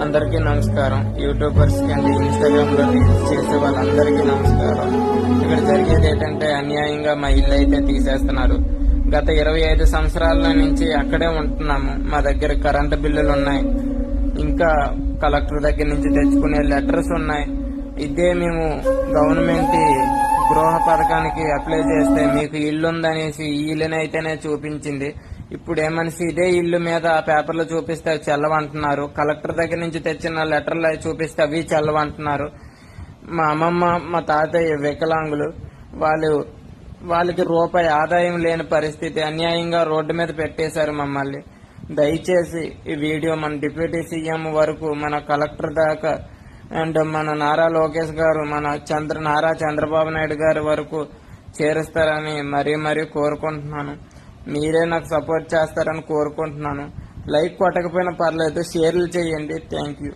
అందరికీ నమస్కారం. యూట్యూబర్స్ కంటే ఇన్స్టాగ్రామ్ లో రీల్స్ చేసే వాళ్ళందరికీ నమస్కారం. ఇక్కడ జరిగేది ఏంటంటే అన్యాయంగా మా ఇల్లు అయితే తీసేస్తున్నారు. గత 25 సంవత్సరాల నుంచి అక్కడే ఉంటున్నాము. మా దగ్గర కరెంటు బిల్లులు ఉన్నాయి, ఇంకా కలెక్టర్ దగ్గర నుంచి తెచ్చుకునే లెటర్స్ ఉన్నాయి. ఇదే మేము గవర్నమెంట్ గృహ పథకానికి అప్లై చేస్తే మీకు ఇల్లు ఉందనేసి ఈ ఇల్లునైతేనే చూపించింది. ఇప్పుడు ఏమనిసి ఇదే ఇల్లు మీద ఆ పేపర్లు చూపిస్తే అవి చెల్లవంటున్నారు. కలెక్టర్ దగ్గర నుంచి తెచ్చిన లెటర్లు అవి చూపిస్తే అవి చెల్లవంటున్నారు. మా అమ్మమ్మ మా తాతయ్య వికలాంగులు, వాళ్ళకి రూపాయి ఆదాయం లేని పరిస్థితి. అన్యాయంగా రోడ్డు మీద పెట్టేశారు మమ్మల్ని. దయచేసి ఈ వీడియో మన డిప్యూటీ సీఎం వరకు, మన కలెక్టర్ దాకా, అండ్ మన నారా లోకేష్ గారు, మన నారా చంద్రబాబు నాయుడు గారి వరకు చేరుస్తారని మరీ కోరుకుంటున్నాను. మీరే నాకు సపోర్ట్ చేస్తారని కోరుకుంటున్నాను. లైక్ కొట్టకపోయినా పర్లేదు, షేర్లు చేయండి. Thank you.